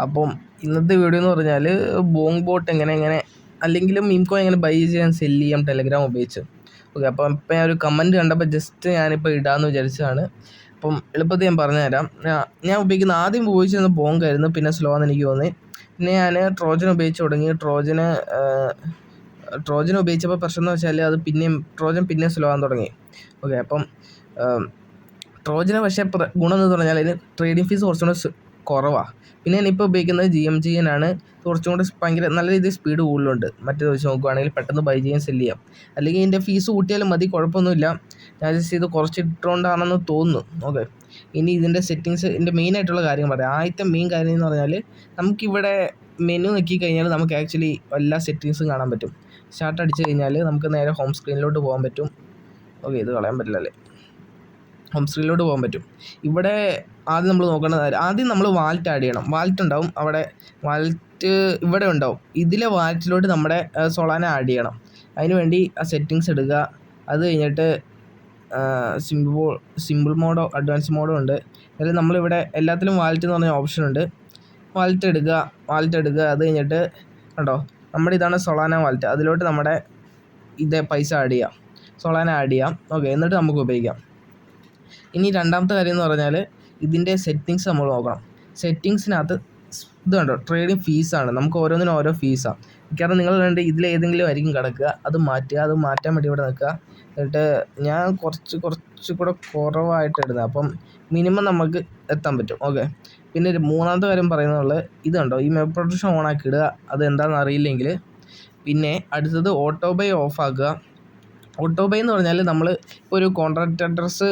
അപ്പം ഇന്നത്തെ വീഡിയോ എന്ന് പറഞ്ഞാൽ ബോങ് ബോട്ട് എങ്ങനെ അല്ലെങ്കിലും മീം കോയിൻ എങ്ങനെ ബൈ ചെയ്യാൻ സെല്ല് ചെയ്യാം ടെലഗ്രാം ഉപയോഗിച്ച്. ഓക്കെ, അപ്പം ഇപ്പം ഞാൻ ഒരു കമൻറ്റ് കണ്ടപ്പോൾ ജസ്റ്റ് ഞാനിപ്പോൾ ഇടാമെന്ന് വിചാരിച്ചതാണ്. അപ്പം എളുപ്പത്തിൽ ഞാൻ പറഞ്ഞുതരാം. ഞാൻ ഉപയോഗിക്കുന്ന ആദ്യം ഉപയോഗിച്ചിരുന്ന ബോങ് ആയിരുന്നു, പിന്നെ സ്ലോ എന്ന് എനിക്ക് തോന്നി. പിന്നെ ഞാൻ ട്രോജൻ ഉപയോഗിച്ച് തുടങ്ങി. ട്രോജൻ ഉപയോഗിച്ചപ്പോൾ പ്രശ്നം എന്ന് വെച്ചാൽ അത് ട്രോജൻ സ്ലോ ആകാൻ തുടങ്ങി. ഓക്കെ, അപ്പം ട്രോജന് പക്ഷേ ഗുണം എന്ന് പറഞ്ഞാൽ അതിന് ട്രേഡിംഗ് ഫീസ് കുറച്ചും കൂടെ കുറവാണ്. പിന്നെ ഞാനിപ്പോൾ ഉപയോഗിക്കുന്നത് GMGN ആണ്. കുറച്ചും കൂടെ ഭയങ്കര നല്ല രീതിയിൽ സ്പീഡ് കൂടുതലുണ്ട്. മറ്റേത് വെച്ച് നോക്കുകയാണെങ്കിൽ പെട്ടെന്ന് ബൈ ചെയ്യാൻ സെല്ല് ചെയ്യാം. അല്ലെങ്കിൽ ഇതിൻ്റെ ഫീസ് കൂട്ടിയാലും മതി, കുഴപ്പമൊന്നുമില്ല. ഞാൻ ജസ്റ്റ് ഇത് കുറച്ചിട്ടുകൊണ്ടാണെന്ന് തോന്നുന്നു. ഓക്കെ, ഇനി ഇതിൻ്റെ സെറ്റിങ്സ്, ഇതിൻ്റെ മെയിനായിട്ടുള്ള കാര്യം പറയാം. ആദ്യത്തെ മെയിൻ കാര്യം എന്ന് പറഞ്ഞാൽ നമുക്കിവിടെ മെനു നോക്കിക്കഴിഞ്ഞാൽ നമുക്ക് ആക്ച്വലി എല്ലാ സെറ്റിങ്സും കാണാൻ പറ്റും. സ്റ്റാർട്ട് അടിച്ച് കഴിഞ്ഞാൽ നമുക്ക് നേരെ ഹോം സ്ക്രീനിലോട്ട് പോകാൻ പറ്റും. ഓക്കെ, ഇത് കളയാൻ പറ്റില്ല അല്ലേ. ഹോം സ്ക്രീനിലോട്ട് പോകാൻ പറ്റും. ഇവിടെ ആദ്യം നമ്മൾ നോക്കേണ്ടത്, ആദ്യം നമ്മൾ വാലറ്റ് ആഡ് ചെയ്യണം. വാലറ്റ് ഉണ്ടാവും അവിടെ, വാലറ്റ് ഇവിടെ ഉണ്ടാവും. ഇതിലെ വാലറ്റിലോട്ട് നമ്മുടെ സൊളാന ആഡ് ചെയ്യണം. അതിന് വേണ്ടി ആ സെറ്റിങ്സ് എടുക്കുക. അത് കഴിഞ്ഞിട്ട് സിമ്പിൾ മോഡോ അഡ്വാൻസ് മോഡോ ഉണ്ട്. അതിൽ നമ്മളിവിടെ എല്ലാത്തിലും വാലറ്റ് എന്ന് പറഞ്ഞ ഓപ്ഷൻ ഉണ്ട്. വാലറ്റ് എടുക്കുക. അത് കഴിഞ്ഞിട്ട് കണ്ടോ, നമ്മുടെ ഇതാണ് സൊളാന വാലറ്റ്. അതിലോട്ട് നമ്മുടെ പൈസ ആഡ് ചെയ്യാം, സൊളാന ആഡ് ചെയ്യാം. ഓക്കെ, എന്നിട്ട് നമുക്ക് ഉപയോഗിക്കാം. ഇനി രണ്ടാമത്തെ കാര്യം എന്ന് പറഞ്ഞാൽ ഇതിൻ്റെ സെറ്റിങ്സ് നമ്മൾ നോക്കണം. സെറ്റിങ്സിനകത്ത് ഇത് കണ്ടോ, ട്രേഡിംഗ് ഫീസാണ്. നമുക്ക് ഓരോന്നിനും ഓരോ ഫീസാണ്. കാരണം നിങ്ങൾ വേണ്ടി ഇതിലേതെങ്കിലും ആയിരിക്കും കിടക്കുക. അത് മാറ്റാൻ വേണ്ടി ഇവിടെ നിൽക്കുക. എന്നിട്ട് ഞാൻ കുറച്ചുകൂടെ കുറവായിട്ട് ഇടുന്നത്, അപ്പം മിനിമം നമുക്ക് എത്താൻ പറ്റും. ഓക്കെ, പിന്നെ മൂന്നാമത്തെ കാര്യം പറയുന്നത് ഇത് കണ്ടോ, ഈ മെമ്പർ പ്രൊട്ടക്ഷൻ ഓണാക്കി ഇടുക. അത് എന്താണെന്ന് അറിയില്ലെങ്കിൽ. പിന്നെ അടുത്തത് ഓട്ടോ ബൈ ഓഫ് ആക്കുക. ഓട്ടോ ബൈ എന്ന് പറഞ്ഞാൽ നമ്മൾ ഇപ്പോൾ ഒരു കോൺട്രാക്റ്റ് അഡ്രസ്സ്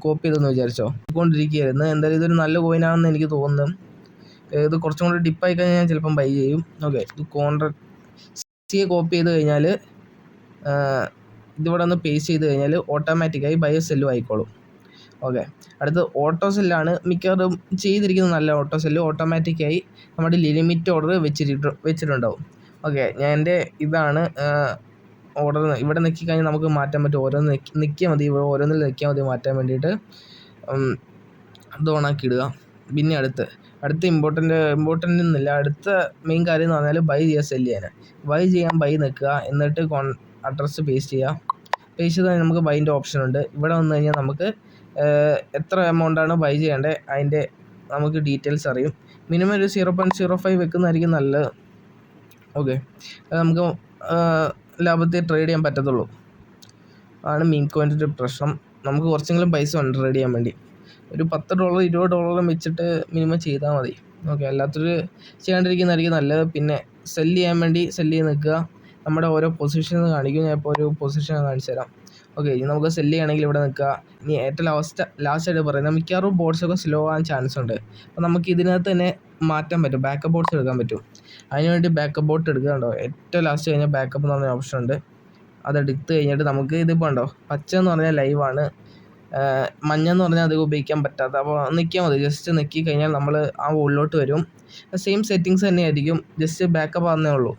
കോപ്പി ചെയ്തെന്ന് വിചാരിച്ചോ, കൊണ്ടിരിക്കുകയായിരുന്നു. എന്തായാലും ഇതൊരു നല്ല കോയിനാണെന്ന് എനിക്ക് തോന്നുന്നു. ഇത് കുറച്ചും കൂടി ഡിപ്പായി കഴിഞ്ഞാൽ ഞാൻ ചിലപ്പം ബൈ ചെയ്യും. ഓക്കെ, ഇത് കോൺട്രാക്റ്റ് കോപ്പി ചെയ്ത് കഴിഞ്ഞാൽ ഇതിവിടെ ഒന്ന് പേസ്റ്റ് ചെയ്ത് കഴിഞ്ഞാൽ ഓട്ടോമാറ്റിക്കായി ബൈ സെല്ലും ആയിക്കോളും. ഓക്കെ, അടുത്ത് ഓട്ടോ സെല്ലാണ് മിക്കവാറും ചെയ്തിരിക്കുന്നത്. നല്ല ഓട്ടോ സെല്ല് ഓട്ടോമാറ്റിക്കായി നമ്മുടെ ലിമിറ്റ് ഓർഡർ വെച്ചിട്ടുണ്ടാവും. ഓക്കെ, ഞാൻ എൻ്റെ ഇതാണ് ഓർഡർ. ഇവിടെ നിൽക്കി കഴിഞ്ഞാൽ നമുക്ക് മാറ്റാൻ പറ്റും. ഓരോന്ന് നിൽക്കിയാൽ മതി, ഓരോന്നിൽ നിൽക്കിയാൽ മതി മാറ്റാൻ വേണ്ടിയിട്ട്. ഇത് ഓണാക്കി ഇടുക. പിന്നെ അടുത്ത ഇമ്പോർട്ടൻ്റ് എന്നില്ല. അടുത്ത മെയിൻ കാര്യം എന്ന് പറഞ്ഞാൽ ബൈ ചെയ്യാൻ ബൈ നിൽക്കുക. എന്നിട്ട് അഡ്രസ്സ് പേസ്റ്റ് ചെയ്യുക. പേസ്റ്റ് ചെയ്താൽ നമുക്ക് ബൈൻ്റെ ഓപ്ഷൻ ഉണ്ട്. ഇവിടെ വന്നു കഴിഞ്ഞാൽ നമുക്ക് എത്ര എമൗണ്ടാണ് ബൈ ചെയ്യേണ്ടത് അതിൻ്റെ നമുക്ക് ഡീറ്റെയിൽസ് അറിയും. മിനിമം ഒരു 0.05 വെക്കുന്നതായിരിക്കും നല്ലത്. ഓക്കെ, നമുക്ക് ലാഭത്തിൽ ട്രേഡ് ചെയ്യാൻ പറ്റത്തുള്ളൂ. ആണ് മീം കോയിൻ്റെ ഒരു പ്രശ്നം. നമുക്ക് കുറച്ചെങ്കിലും പൈസ ഉണ്ട് ട്രേഡ് ചെയ്യാൻ വേണ്ടി. ഒരു $10 $20 വെച്ചിട്ട് മിനിമം ചെയ്താൽ മതി. ഓക്കെ, അല്ലാത്തൊരു ചെയ്യാണ്ടിരിക്കുന്നതായിരിക്കും നല്ലത്. പിന്നെ സെല്ല് ചെയ്ത് നിൽക്കുക. നമ്മുടെ ഓരോ പൊസിഷൻ കാണിക്കും. ഞാൻ ഇപ്പോൾ ഒരു പൊസിഷൻ കാണിച്ചു തരാം. ഓക്കെ, ഇനി നമുക്ക് സെല്ല് ചെയ്യണമെങ്കിൽ ഇവിടെ നിൽക്കുക. ഇനി ഏറ്റവും ലാസ്റ്റായിട്ട് പറയുന്നത്, മിക്കവാറും ബോട്ട്സൊക്കെ സ്ലോ ആകാൻ ചാൻസ് ഉണ്ട്. അപ്പോൾ നമുക്ക് ഇതിനകത്ത് തന്നെ മാറ്റാൻ പറ്റും, ബാക്കപ്പ് ബോട്ട്സ് എടുക്കാൻ പറ്റും. അതിനുവേണ്ടി ബാക്കപ്പ് ബോട്ട് എടുക്കുക. കണ്ടോ, ഏറ്റവും ലാസ്റ്റ് കഴിഞ്ഞാൽ ബാക്കപ്പ് എന്ന് പറഞ്ഞ ഓപ്ഷൻ ഉണ്ട്. അതെടുത്ത് കഴിഞ്ഞിട്ട് നമുക്ക് ഇതിപ്പോൾ ഉണ്ടോ, പച്ച എന്ന് പറഞ്ഞാൽ ലൈവാണ്, മഞ്ഞെന്ന് പറഞ്ഞാൽ അധികം ഉപയോഗിക്കാൻ പറ്റാത്ത. അപ്പോൾ നിൽക്കിയാൽ മതി, ജസ്റ്റ് നിൽക്കി കഴിഞ്ഞാൽ നമ്മൾ ആ ഉള്ളിലോട്ട് വരും. സെയിം സെറ്റിങ്സ് തന്നെയായിരിക്കും, ജസ്റ്റ് ബാക്കപ്പ് ആകുന്നേ ഉള്ളൂ.